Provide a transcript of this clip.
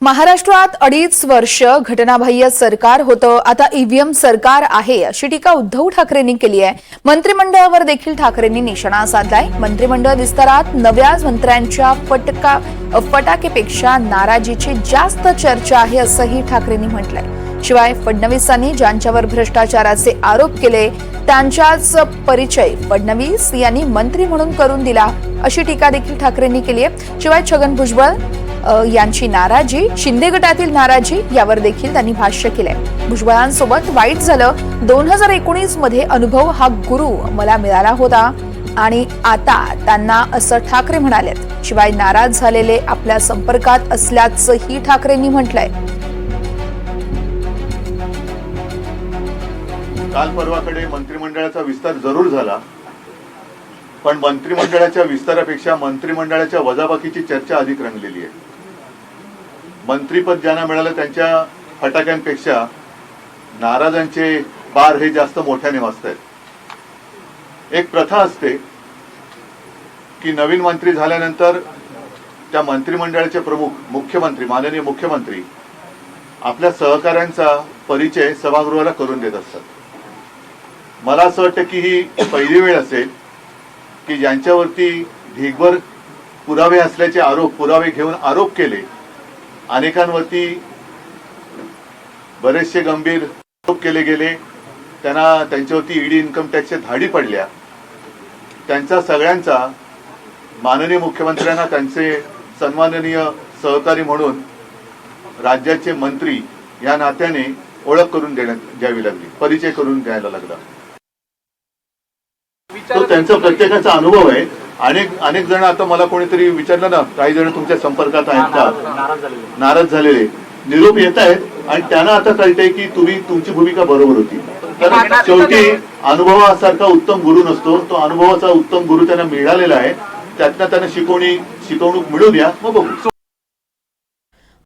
महाराष्ट्रात 2.5 वर्ष घटनाबाह्य सरकार होतं, आता ईव्हीएम सरकार आहे अशी टीका उद्धव ठाकरेंनी केली आहे। मंत्रिमंडळावर देखील ठाकरेंनी निशाणा साधलाय। मंत्रिमंडळ विस्तारात नव्या मंत्र्यांच्या फटाकेपेक्षा नाराजीची जास्त चर्चा आहे असंही ठाकरेंनी म्हटलंय। शिवाय फडणवीसांनी ज्यांच्यावर भ्रष्टाचाराचे आरोप केले त्यांचाच परिचय फडणवीस यांनी मंत्री म्हणून करून दिला अशी टीका देखील ठाकरेंनी केली आहे। शिवाय छगन भुजबळ यांची नाराजी, शिंदे गटातील नाराजी यावर देखील त्यांनी भाष्य केलंय। भुजबळांसोबत वाईट झालं, 2019 मध्ये अनुभव हा गुरु मला मिळाला होता आणि आता त्यांना असं ठाकरे म्हणालेत। शिवाय नाराज झालेले आपल्या संपर्कात असल्याचंही ठाकरेंनी म्हटलंय। काल परवाकडे मंत्रिमंडळाचा विस्तार जरूर झाला, पण मंत्रिमंडळाच्या विस्तारापेक्षा मंत्रिमंडळाच्या वजाबाकीची चर्चा अधिक रंगलेली आहे। मंत्रीपद ज्यांना मिळालं त्यांच्या फटाक्यांपेक्षा नाराजांचे बार हे जास्त मोठ्याने वाजतायत। एक प्रथा असते की नवीन मंत्री झाल्यानंतर त्या मंत्रिमंडळाचे प्रमुख मुख्यमंत्री, माननीय मुख्यमंत्री आपल्या सहकाऱ्यांचा परिचय सभागृहाला करून देत असतात। मला असं वाटतं की ही पहिली वेळ असेल की ज्यांच्यावरती ढीगभर पुरावे असल्याचे पुरावे घेऊन आरोप केले, अनेकांवरती बरेचसे गंभीर आरोप केले गेले, त्यांच्यावरती ईडी इन्कम टॅक्सच्या धाडी पडल्या, त्यांचा सगळ्यांचा माननीय मुख्यमंत्र्यांना त्यांचे सन्माननीय सहकारी म्हणून राज्याचे मंत्री या नात्याने ओळख करून द्यावी लागली, परिचय करून द्यायला लागला। तो त्यांचा प्रत्येकाचा अनुभव आहे। अनेक जण आता मला कोणीतरी विचारलं ना, काही जण तुमच्या संपर्कात आहेत का, नाराज झालेले निरोप येत आहेत आणि त्यांना आता कळतंय की तुमची भूमिका बरोबर होती। तर शेवटी अनुभवासारखा उत्तम गुरु नसतो, तो अनुभवाचा उत्तम गुरु त्यांना मिळालेला आहे, त्यातनं त्यांना शिकवणूक मिळू द्या, मग बघू।